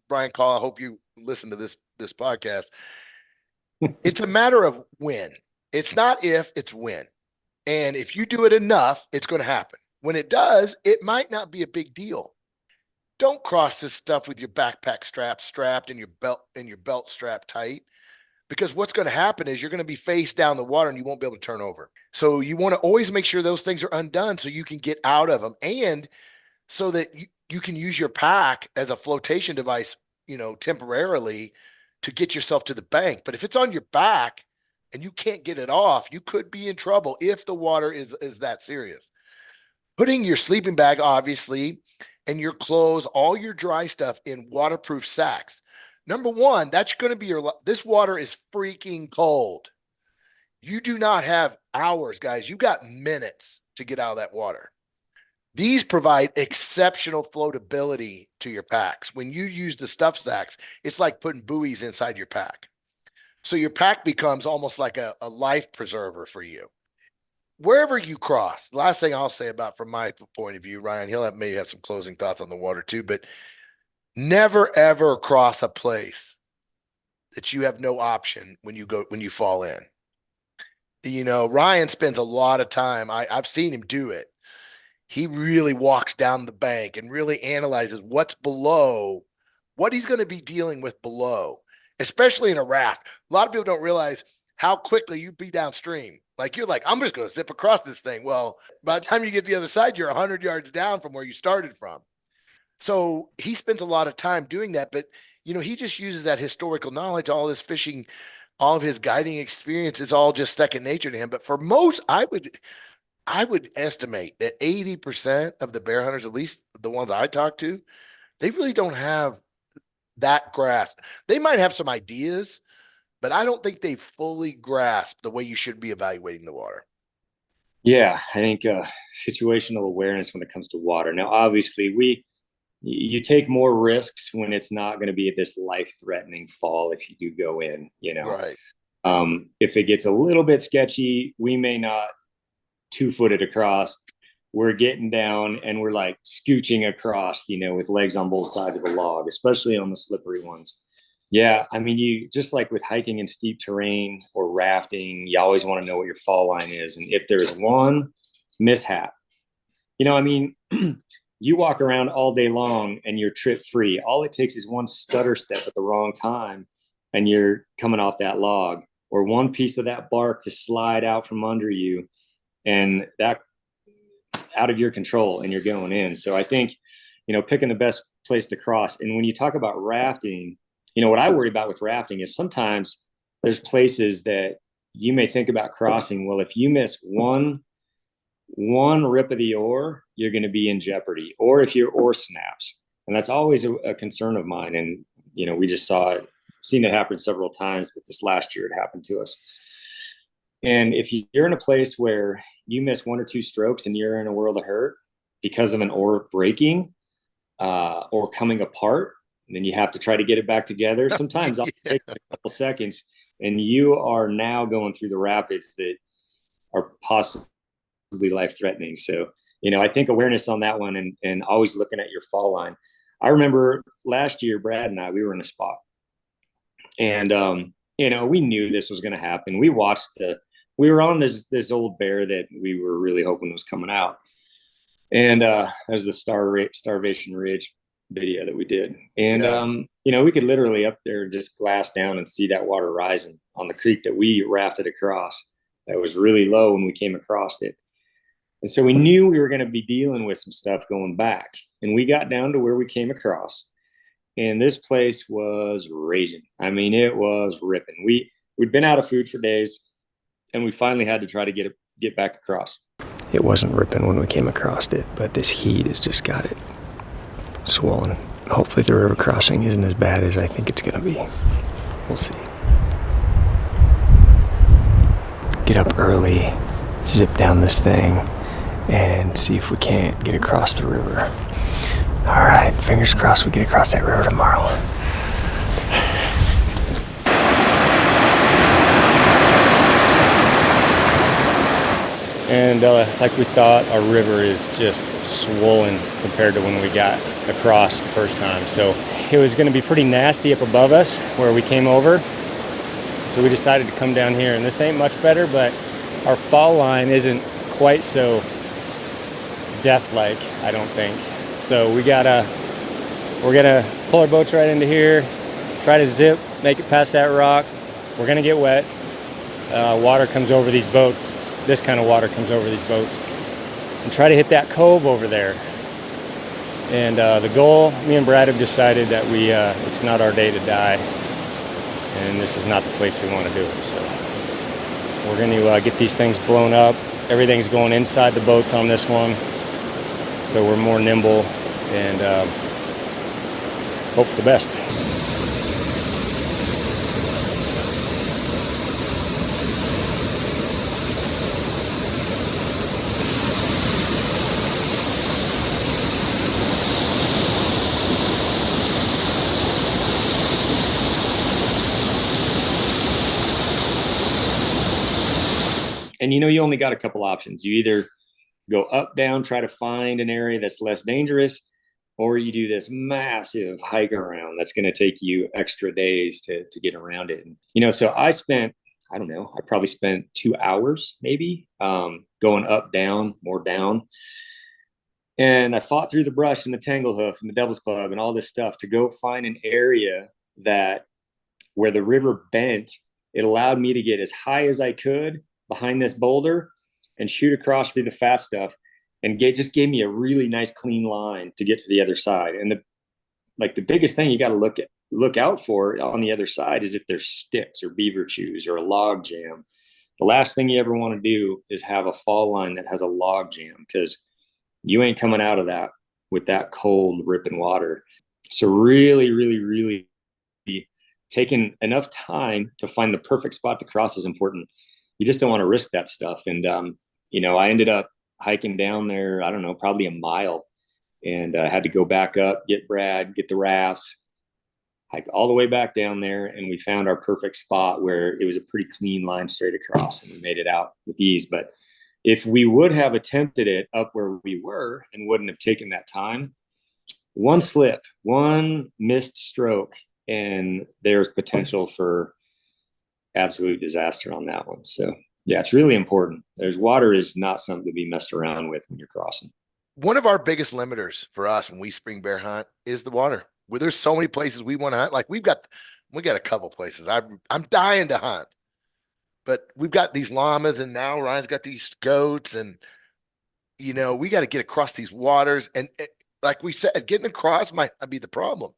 Brian Call, I hope you listen to this podcast. It's a matter of when. It's not if, it's when. And if you do it enough, it's going to happen. When it does, it might not be a big deal. Don't cross this stuff with your backpack strapped and your belt strapped tight, because what's going to happen is you're going to be face down the water and you won't be able to turn over. So you want to always make sure those things are undone so you can get out of them. And so that you can use your pack as a flotation device, temporarily to get yourself to the bank. But if it's on your back and you can't get it off, you could be in trouble if the water is that serious. Putting your sleeping bag, obviously, and your clothes, all your dry stuff in waterproof sacks. Number one, that's going to be this water is freaking cold. You do not have hours, guys. You got minutes to get out of that water. These provide exceptional floatability to your packs. When you use the stuff sacks, it's like putting buoys inside your pack. So your pack becomes almost like a life preserver for you. Wherever you cross, last thing I'll say about from my point of view, Ryan, he'll maybe have some closing thoughts on the water too, but never ever cross a place that you have no option when you fall in. Ryan spends a lot of time. I've seen him do it. He really walks down the bank and really analyzes what's below, what he's going to be dealing with below, especially in a raft. A lot of people don't realize how quickly you be downstream. Like you're like, I'm just going to zip across this thing. Well, by the time you get to the other side, you're 100 yards down from where you started from. So he spends a lot of time doing that, but he just uses that historical knowledge, all this fishing, all of his guiding experience is all just second nature to him. But for most, I would estimate that 80% of the bear hunters, at least the ones I talk to, they really don't have that grasp. They might have some ideas, but I don't think they fully grasp the way you should be evaluating the water. Yeah, I think situational awareness when it comes to water. Now, obviously, you take more risks when it's not going to be this life-threatening fall if you do go in. Right. If it gets a little bit sketchy, we may not 2-foot it across. We're getting down and we're like scooching across, with legs on both sides of a log, especially on the slippery ones. Yeah, I mean, you just like with hiking in steep terrain or rafting, you always want to know what your fall line is. And if there's one mishap, I mean, you walk around all day long and you're trip free. All it takes is one stutter step at the wrong time and you're coming off that log, or one piece of that bark to slide out from under you, and that out of your control and you're going in. So I think, picking the best place to cross. And when you talk about rafting, what I worry about with rafting is sometimes there's places that you may think about crossing. Well, if you miss one rip of the oar, you're going to be in jeopardy, or if your oar snaps. And that's always a concern of mine. And, we just seen it happen several times, but this last year it happened to us. And if you're in a place where you miss 1 or 2 strokes and you're in a world of hurt because of an oar breaking or coming apart, and then you have to try to get it back together. Sometimes I'll take a couple seconds and you are now going through the rapids that are possibly life-threatening. So, I think awareness on that one and always looking at your fall line. I remember last year, Brad and I, we were in a spot and, we knew this was going to happen. We were on this old bear that we were really hoping was coming out. And that was the Starvation Ridge video that we did. And, we could literally up there just glass down and see that water rising on the creek that we rafted across. That was really low when we came across it. And so we knew we were going to be dealing with some stuff going back. And we got down to where we came across. And this place was raging. I mean, it was ripping. We'd been out of food for days, and we finally had to try to get back across. It wasn't ripping when we came across it, but this heat has just got it swollen. Hopefully the river crossing isn't as bad as I think it's gonna be. We'll see. Get up early, zip down this thing, and see if we can't get across the river. All right, fingers crossed we get across that river tomorrow. And like we thought, our river is just swollen compared to when we got across the first time. So it was going to be pretty nasty up above us where we came over. So we decided to come down here, and this ain't much better, but our fall line isn't quite so death-like, I don't think. So we're gonna pull our boats right into here, try to zip, make it past that rock. We're gonna get wet. Water comes over these boats. This kind of water comes over these boats, and try to hit that cove over there. And the goal, me and Brad have decided that it's not our day to die, and this is not the place we want to do it. So we're going to get these things blown up. Everything's going inside the boats on this one, so we're more nimble and hope for the best. And you only got a couple options. You either go up, down, try to find an area that's less dangerous, or you do this massive hike around that's going to take you extra days to get around it. And, so I don't know, I probably spent 2 hours maybe going up, down, more down. And I fought through the brush and the tangle hoof and the devil's club and all this stuff to go find an area where the river bent. It allowed me to get as high as I could behind this boulder and shoot across through the fat stuff, and just gave me a really nice clean line to get to the other side. And the biggest thing you got to look out for on the other side is if there's sticks or beaver chews or a log jam. The last thing you ever want to do is have a fall line that has a log jam, because you ain't coming out of that with that cold ripping water. So really, really, really taking enough time to find the perfect spot to cross is important. You just don't want to risk that stuff. And, I ended up hiking down there, I don't know, probably a mile, and I had to go back up, get Brad, get the rafts, hike all the way back down there. And we found our perfect spot where it was a pretty clean line straight across, and we made it out with ease. But if we would have attempted it up where we were and wouldn't have taken that time, one slip, one missed stroke, and there's potential for absolute disaster on that one. So yeah, it's really important. Water is not something to be messed around with when you're crossing. One of our biggest limiters for us when we spring bear hunt is the water. Where there's so many places we want to hunt. Like we got a couple places I'm dying to hunt, but we've got these llamas, and now Ryan's got these goats, and we got to get across these waters. And like we said, getting across might not be the problem,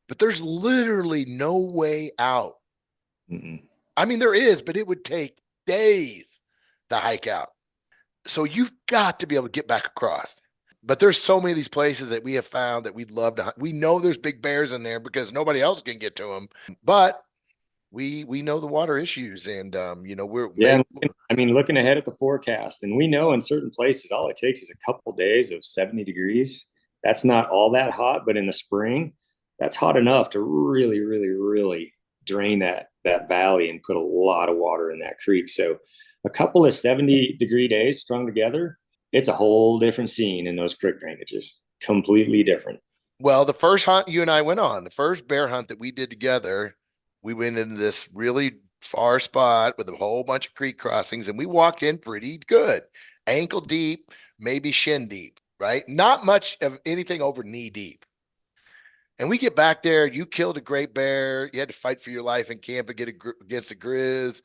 but there's literally no way out. Mm-mm. I mean, there is, but it would take days to hike out. So you've got to be able to get back across. But there's so many of these places that we have found that we'd love to hunt. We know there's big bears in there because nobody else can get to them. But we know the water issues, and looking ahead at the forecast, and we know in certain places all it takes is a couple of days of 70 degrees. That's not all that hot, but in the spring, that's hot enough to really, really, really drain that valley and put a lot of water in that creek. So a couple of 70-degree days strung together, it's a whole different scene in those creek drainages. Completely different. Well, the first hunt you and I went on, the first bear hunt that we did together, we went into this really far spot with a whole bunch of creek crossings, and we walked in pretty good, ankle deep, maybe shin deep, right? Not much of anything over knee deep. And we get back there, you killed a great bear. You had to fight for your life in camp against the Grizz.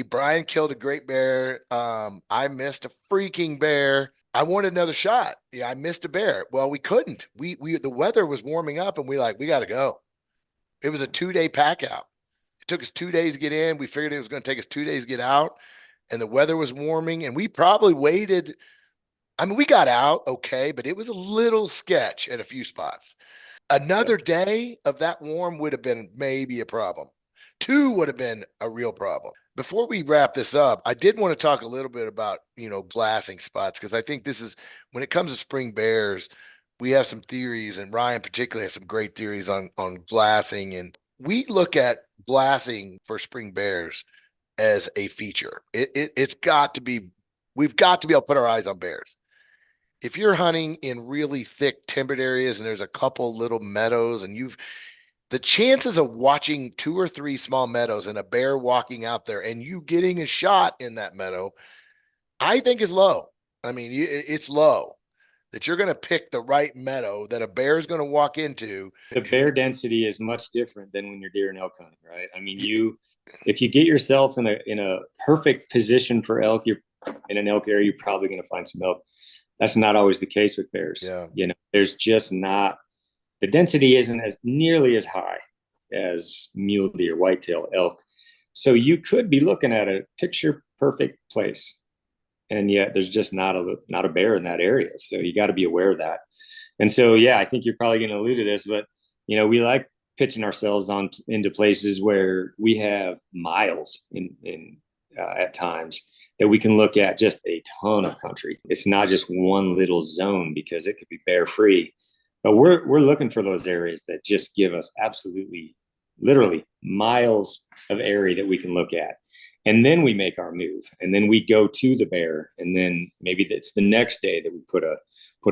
Brian killed a great bear. I missed a freaking bear. I wanted another shot. Yeah, I missed a bear. Well, we couldn't. The weather was warming up, and we got to go. It was a 2-day pack out. It took us 2 days to get in. We figured it was going to take us 2 days to get out, and the weather was warming, and we probably waited. I mean, we got out okay, but it was a little sketch at a few spots. Another day of that warm would have been maybe a problem. 2 would have been a real problem. Before we wrap this up, I did want to talk a little bit about, glassing spots, because I think this is, when it comes to spring bears, we have some theories, and Ryan particularly has some great theories on glassing. And we look at glassing for spring bears as a feature. It's got to be, we've got to be able to put our eyes on bears. If you're hunting in really thick timbered areas and there's a couple little meadows, and the chances of watching 2 or 3 small meadows and a bear walking out there and you getting a shot in that meadow, I think is low. I mean, it's low that you're going to pick the right meadow that a bear is going to walk into. The bear density is much different than when you're deer and elk hunting, right? I mean, if you get yourself in a perfect position for elk, you're in an elk area, you're probably going to find some elk. That's not always the case with bears. Yeah. There's just not, the density isn't as nearly as high as mule deer, whitetail, elk. So you could be looking at a picture perfect place, and yet there's just not a bear in that area. So you got to be aware of that. And so, yeah, I think you're probably going to allude to this, but we like pitching ourselves on into places where we have miles in at times that we can look at just a ton of country. It's not just one little zone because it could be bear free, but we're looking for those areas that just give us absolutely, literally miles of area that we can look at. And then we make our move, and then we go to the bear, and then maybe it's the next day that we put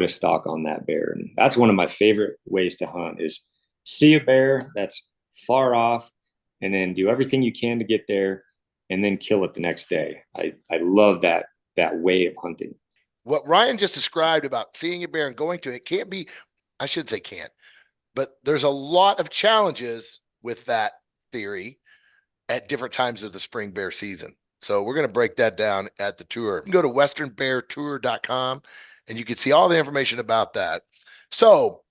a stalk on that bear. And that's one of my favorite ways to hunt, is see a bear that's far off and then do everything you can to get there and then kill it the next day. I love that way of hunting. What Ryan just described about seeing a bear and going to it can't be, I should say can't, but there's a lot of challenges with that theory at different times of the spring bear season. So we're going to break that down at the tour. You can go to westernbeartour.com and you can see all the information about that. So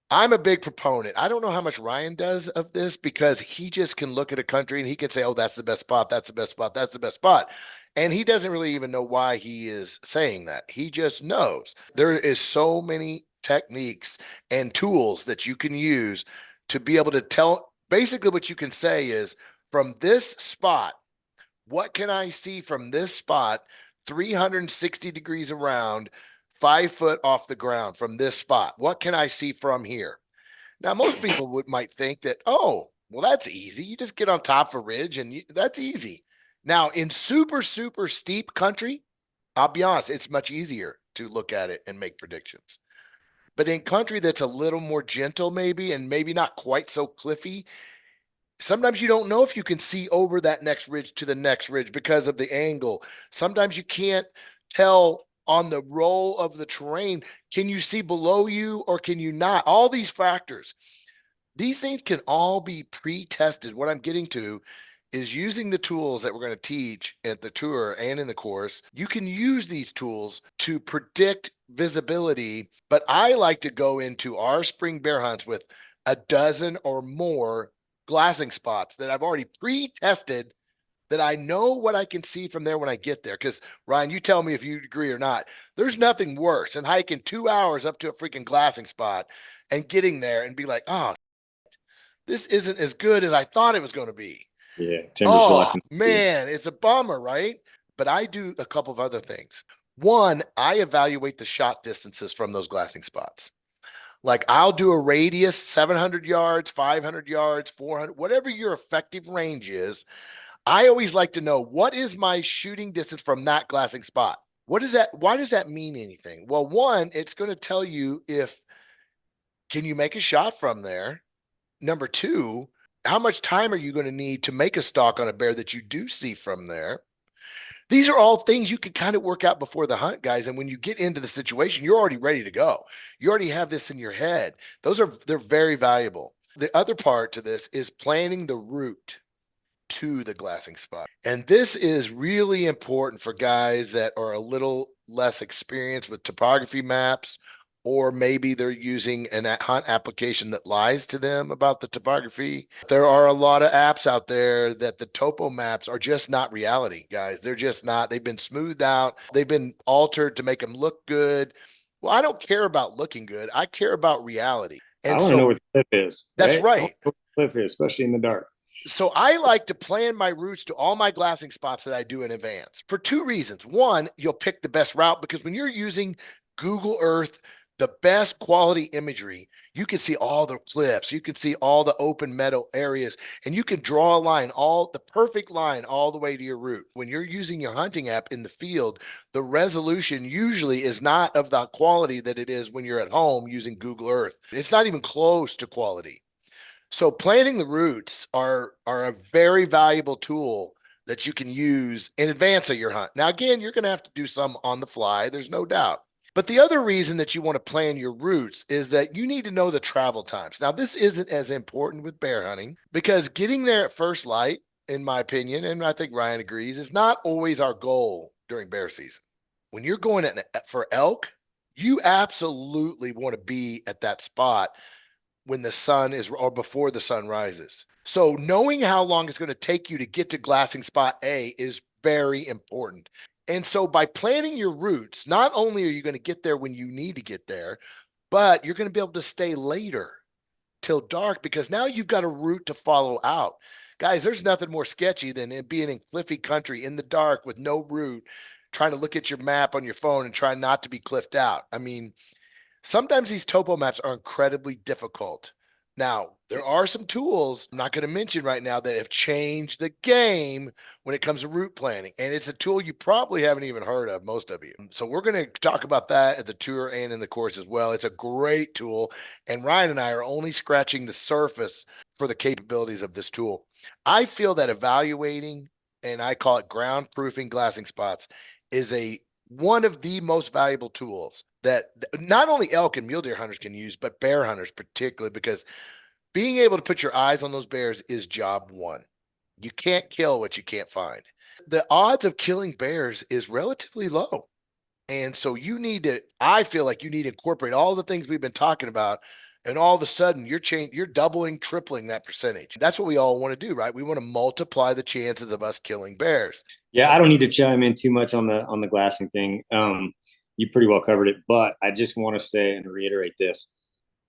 I'm a big proponent. I don't know how much Ryan does of this, because he just can look at a country and he can say, oh, that's the best spot. That's the best spot. That's the best spot. And he doesn't really even know why he is saying that. He just knows. There is so many techniques and tools that you can use to be able to tell. Basically, what you can say is, from this spot, what can I see from this spot 360 degrees around, 5 foot off the ground from this spot? What can I see from here? Now, most people might think that, oh, well, that's easy. You just get on top of a ridge and that's easy. Now, in super, super steep country, I'll be honest, it's much easier to look at it and make predictions. But in country that's a little more gentle, maybe, and maybe not quite so cliffy, sometimes you don't know if you can see over that next ridge to the next ridge because of the angle. Sometimes you can't tell on the roll of the terrain. Can you see below you or can you not? All these factors. These things can all be pre-tested. What I'm getting to is using the tools that we're going to teach at the tour and in the course. You can use these tools to predict visibility, but I like to go into our spring bear hunts with a dozen or more glassing spots that I've already pre-tested, that I know what I can see from there when I get there. Because Ryan, you tell me if you agree or not. There's nothing worse than hiking 2 hours up to a freaking glassing spot and getting there and be like, oh, this isn't as good as I thought it was going to be. Yeah, timber's blocking. Man, it's a bummer, right? But I do a couple of other things. One, I evaluate the shot distances from those glassing spots. Like, I'll do a radius, 700 yards, 500 yards, 400, whatever your effective range is. I always like to know, what is my shooting distance from that glassing spot? What is that? Why does that mean anything? Well, one, it's going to tell you can you make a shot from there? Number two, how much time are you going to need to make a stalk on a bear that you do see from there? These are all things you can kind of work out before the hunt, guys. And when you get into the situation, you're already ready to go. You already have this in your head. They're very valuable. The other part to this is planning the route to the glassing spot. And this is really important for guys that are a little less experienced with topography maps, or maybe they're using an hunt application that lies to them about the topography. There are a lot of apps out there that the topo maps are just not reality, guys. They're just not. They've been smoothed out. They've been altered to make them look good. Well, I don't care about looking good. I care about reality. And I want to know where the cliff is. That's right. I want to know where the cliff is, especially in the dark. So I like to plan my routes to all my glassing spots that I do in advance for two reasons. One, you'll pick the best route, because when you're using Google Earth, the best quality imagery, you can see all the cliffs, you can see all the open meadow areas, and you can draw a line, the perfect line all the way to your route. When you're using your hunting app in the field, the resolution usually is not of the quality that it is when you're at home using Google Earth. It's not even close to quality. So planning the routes are a very valuable tool that you can use in advance of your hunt. Now, again, you're going to have to do some on the fly. There's no doubt. But the other reason that you want to plan your routes is that you need to know the travel times. Now, this isn't as important with bear hunting, because getting there at first light, in my opinion, and I think Ryan agrees, is not always our goal during bear season. when you're going for elk, you absolutely want to be at that spot when the sun is or before the sun rises. So knowing how long it's going to take you to get to glassing spot A is very important. And so by planning your routes, not only are you going to get there when you need to get there, but you're going to be able to stay later till dark because now you've got a route to follow out. Guys, there's nothing more sketchy than being in cliffy country in the dark with no route, trying to look at your map on your phone and try not to be cliffed out. I mean, sometimes these topo maps are incredibly difficult. Now, there are some tools I'm not going to mention right now that have changed the game when it comes to route planning. And it's a tool you probably haven't even heard of, most of you. So we're going to talk about that at the tour and in the course as well. It's a great tool. And Ryan and I are only scratching the surface for the capabilities of this tool. I feel that evaluating, and I call it ground proofing glassing spots, is one of the most valuable tools that not only elk and mule deer hunters can use, but bear hunters particularly, because being able to put your eyes on those bears is job one. You can't kill what you can't find. The odds of killing bears is relatively low. And so I feel like you need to incorporate all the things we've been talking about. And all of a sudden you're doubling, tripling that percentage. That's what we all want to do, right? We want to multiply the chances of us killing bears. Yeah, I don't need to chime in too much on the glassing thing. You pretty well covered it, but I just want to say and reiterate this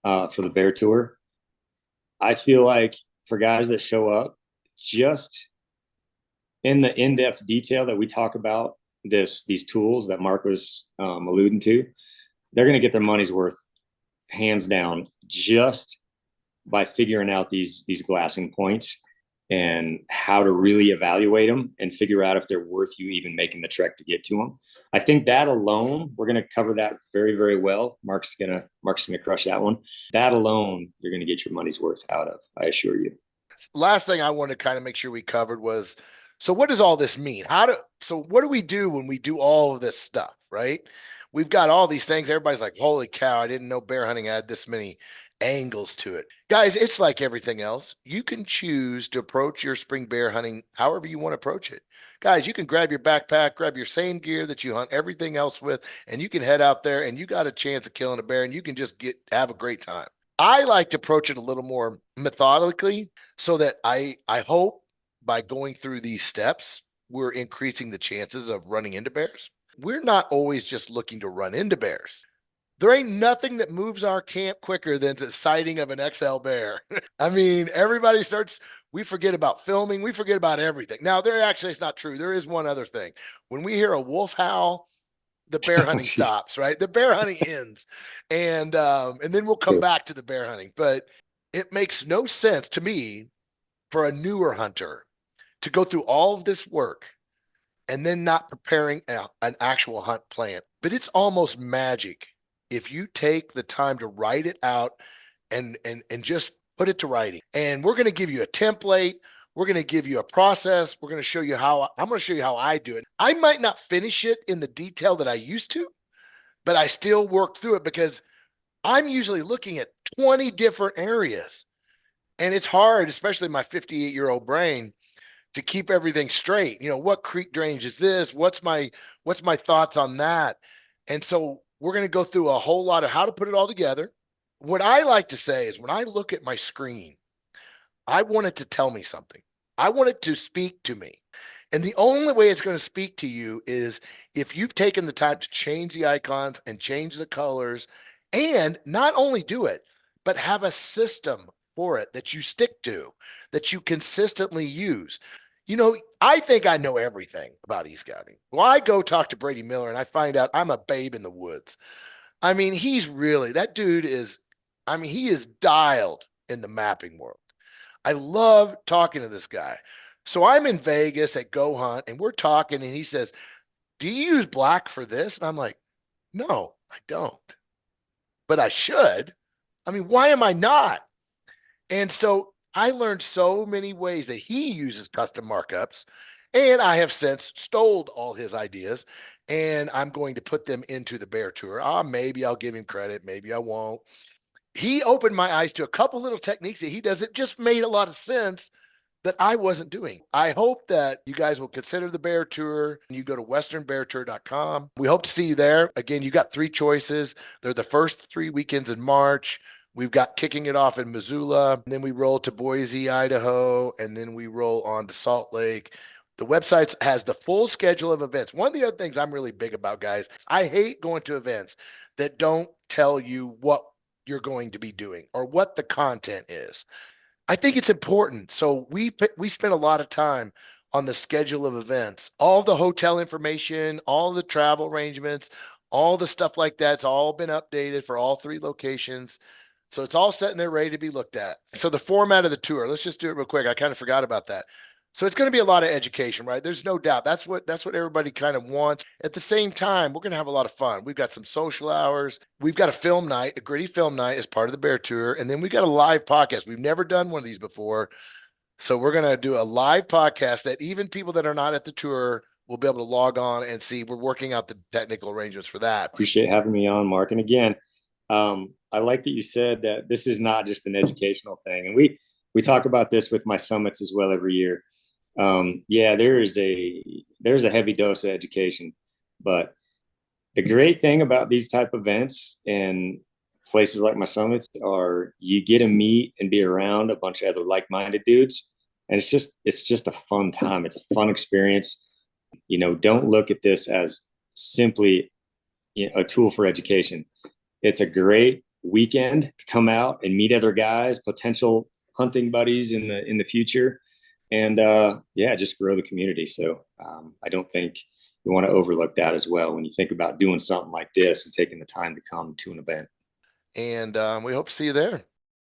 for the bear tour. I feel like for guys that show up, just in the in-depth detail that we talk about these tools that Mark was alluding to, they're going to get their money's worth, hands down, just by figuring out these glassing points and how to really evaluate them and figure out if they're worth you even making the trek to get to them. I think that alone, we're going to cover that very, very well. Mark's gonna crush that one. That alone, you're going to get your money's worth out of, I assure you. Last thing I wanted to kind of make sure we covered was, so what does all this mean? So what do we do when we do all of this stuff, right? We've got all these things. Everybody's like, holy cow, I didn't know bear hunting had this many angles to it. Guys, it's like everything else. You can choose to approach your spring bear hunting however you want to approach it. Guys, you can grab your backpack, grab your same gear that you hunt everything else with, and you can head out there and you got a chance of killing a bear and you can just have a great time. I like to approach it a little more methodically so that I hope by going through these steps, we're increasing the chances of running into bears. We're not always just looking to run into bears. There ain't nothing that moves our camp quicker than the sighting of an XL bear. I mean, we forget about filming. We forget about everything. Now, it's not true. There is one other thing. When we hear a wolf howl, the bear hunting stops, right? The bear hunting ends. And then we'll come back to the bear hunting. But it makes no sense to me for a newer hunter to go through all of this work and then not preparing an actual hunt plan. But it's almost magic if you take the time to write it out and just put it to writing. And we're going to give you a template. We're going to give you a process. I'm going to show you how I do it. I might not finish it in the detail that I used to, but I still work through it because I'm usually looking at 20 different areas. And it's hard, especially my 58-year-old brain, to keep everything straight. What creek drainage is this? What's my thoughts on that? And so we're going to go through a whole lot of how to put it all together. What I like to say is when I look at my screen, I want it to tell me something. I want it to speak to me. And the only way it's going to speak to you is if you've taken the time to change the icons and change the colors, and not only do it, but have a system for it that you stick to, that you consistently use. I think I know everything about e-scouting. Well, I go talk to Brady Miller and I find out I'm a babe in the woods. I mean, that dude is, he is dialed in the mapping world. I love talking to this guy. So I'm in Vegas at Go Hunt and we're talking and he says, do you use black for this? And I'm like, no, I don't, but I should. Why am I not? And so I learned so many ways that he uses custom markups, and I have since stole all his ideas, and I'm going to put them into the bear tour. Maybe I'll give him credit. Maybe I won't. He opened my eyes to a couple little techniques that he does. It just made a lot of sense that I wasn't doing. I hope that you guys will consider the Bear Tour. You go to westernbeartour.com. We hope to see you there. Again, you got 3 choices. They're the first 3 weekends in March. We've got kicking it off in Missoula, and then we roll to Boise, Idaho, and then we roll on to Salt Lake. The website has the full schedule of events. One of the other things I'm really big about, guys, I hate going to events that don't tell you what you're going to be doing or what the content is. I think it's important. So we spend a lot of time on the schedule of events, all the hotel information, all the travel arrangements, all the stuff like that's all been updated for all 3 locations. So it's all set and there ready to be looked at. So the format of the tour, let's just do it real quick. I kind of forgot about that. So it's going to be a lot of education, right? There's no doubt. That's what everybody kind of wants. At the same time, we're going to have a lot of fun. We've got some social hours. We've got a film night, a gritty film night as part of the Bear Tour, and then we got a live podcast. We've never done one of these before. So we're going to do a live podcast that even people that are not at the tour will be able to log on and see. We're working out the technical arrangements for that. Appreciate having me on, Mark. And again, I like that you said that this is not just an educational thing. And we talk about this with my summits as well every year. Yeah, there's a heavy dose of education, but the great thing about these type of events and places like my summits are you get to meet and be around a bunch of other like-minded dudes, and it's just a fun time. It's a fun experience. Don't look at this as simply a tool for education. It's a great weekend to come out and meet other guys, potential hunting buddies in the future, and just grow the community. So I don't think you want to overlook that as well when you think about doing something like this and taking the time to come to an event. And we hope to see you there.